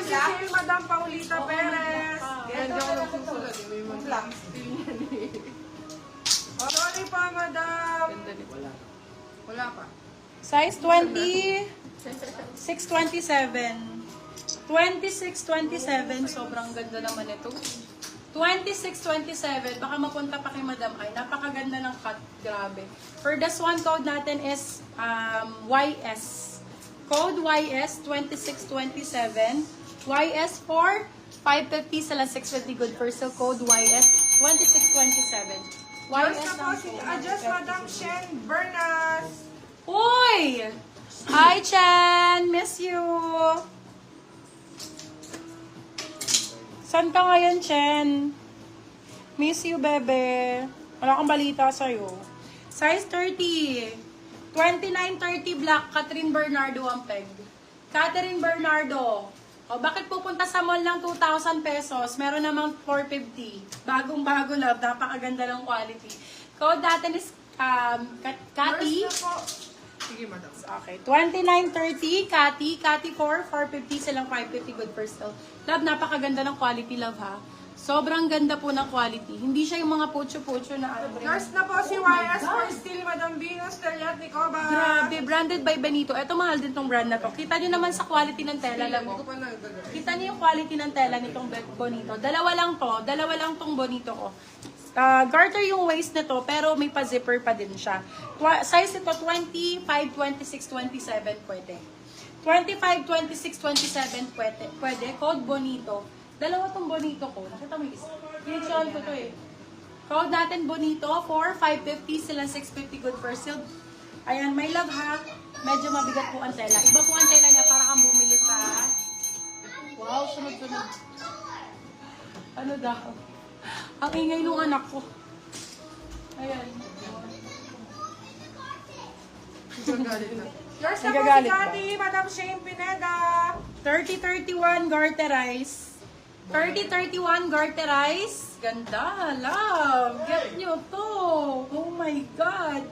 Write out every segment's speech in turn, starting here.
Cecil, Madam Paulita Perez. Ganda ko ng susunod. May mga Sorry pa, Madam. Wala pa. Size 20, 627. 2627, sobrang ganda naman ito. 2627, baka mapunta pa kay Madam Ay. Napakaganda ng cut, grabe. For this one, code natin is YS. Code YS 2627. YS for 550 sila 650 good for sale. Code YS 2627. Yours YS na po lang si po. Adjust Madam Shen Bernas. Uy! Hi, Chan! Miss you! Saan ka ngayon, Chen? Miss you, bebe. Wala akong balita sa'yo. Size 30. 2930 black, Catherine Bernardo ang peg. Catherine Bernardo. O, bakit pupunta sa mall ng 2,000 pesos? Meron namang 450. Bagong-bago love. Napakaganda ng quality. Code natin is Cathy. Yours na po. Sige, madam. Okay. 2930, Cathy 450 silang 550 good for sale. Love, napakaganda ng quality, love, ha? Sobrang ganda po ng quality. Hindi siya yung mga pocho-pocho na ano. Yours na po si Oh my YS for God. Steel, Madam Venus, Teliat, Nicoba. Grabe, branded by Benito. Ito, mahal din tong brand na to. Kita nyo naman sa quality ng tela, love, Hindi ko oh. pa nagdagal. Kita niyo yung quality ng tela nitong Bonito. Dalawa lang tong Bonito ko. Garter yung waist nito, pero may pa-zipper pa din siya. Size ito, 25, 26, 27 pwede. 25, 26, 27 pwede. Code Bonito. Dalawa tong Bonito ko. Nakita mo yung isa. Pinicturean ko to eh. Code natin Bonito for 550 sila 650 good for sale. Ayan, my love ha. Medyo mabigat po ang tela. Iba po ang tela niya para kang bumili sa... Wow, sunod-sunod. Ano daw? Ang ingay nung anak ko. Ayan. Yours na po si Nagagalit ba? Cathy, Madam Shane Pineda. 3031 Garterize. 3031 Garterize. Ganda, love. Get nyo to. Oh my God.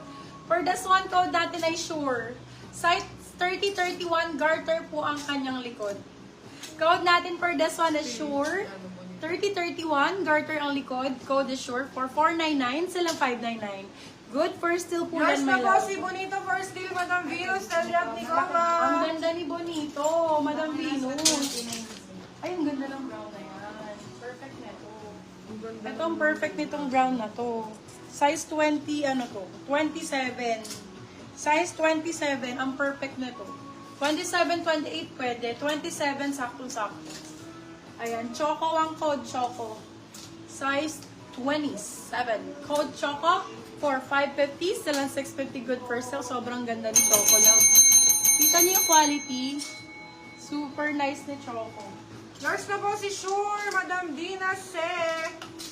For this one, code natin ay Sure. Size 3031 Garter po ang kanyang likod. Code natin for this one is Sure. 3031 Garter ang likod. Code is Sure for 499 silang 599. Good for still po Yours yan, na my po love. si Bonito for Steel, Madam Venus, Teliat, Ang Nicoba. ganda ni Bonito, Madam Venus. Ay, ang ganda ng brown na yan. Perfect na ito. Ito ang perfect nitong brown na to. Size 20, ano to? 27. Size 27, ang perfect na to. 27, 28 pwede. 27, sakto-sakto. Ayan, Choco ang code, Choco. Size 27. Code Choco for 550, silang 650 good for sale. Sobrang ganda ni Choco lang. Kita niyo yung quality. Super nice ni Choco. Yours na po si Sure, Madam Dina Se.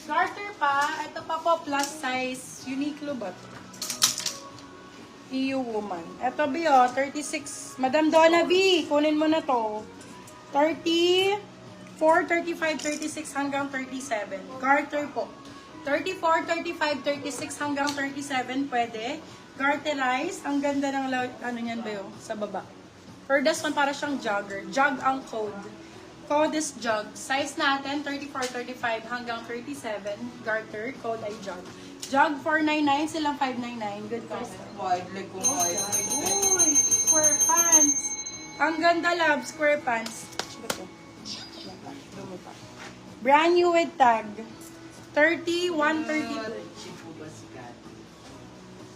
Garter pa. Ito pa po plus size. Uniqlo ba to? EU woman. Ito Bio, 36. Madam Donna V, kunin mo na to. 34, 35, 36 hanggang 37. Garter po. 34, 35, 36 hanggang 37 pwede. Garterize. Ang ganda ng ano niyan ba yun? Sa baba. For this one, para siyang jogger. Jog ang code. Code is jog. Size natin, 34, 35 hanggang 37. Garter. Code ay jog. Jog 499, silang 599. Good for sale. Wide leg kung wide leg. Uy! Square pants. Ang ganda, love. Square pants. Ito. Brand new with tag. 31, 32.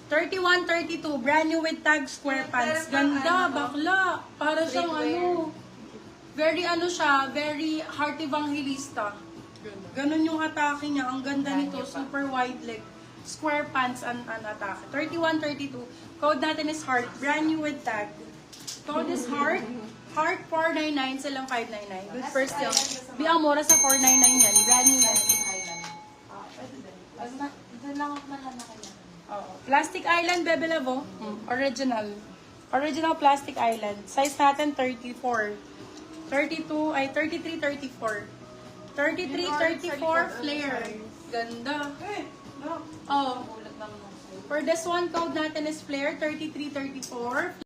31, 32. Brand new with tag square pants. Ganda, bakla. Para siyang ano. Very ano siya, very heart evangelista. Ganun yung atake niya. Ang ganda nito. Super wide leg. Square pants ang atake. 31, 32. Code natin is heart. Brand new with tag. Code is heart. Heart 499 silang 599. Good first deal. Di ang mura sa 499 yan. Brand new yan. Plastic Island, Bebe Lavo. Original. Original Plastic Island. Size natin 34. 32, ay 33, 34. 33, 34 flare. Ganda. Oh. For this one, code natin is flare 33, 34.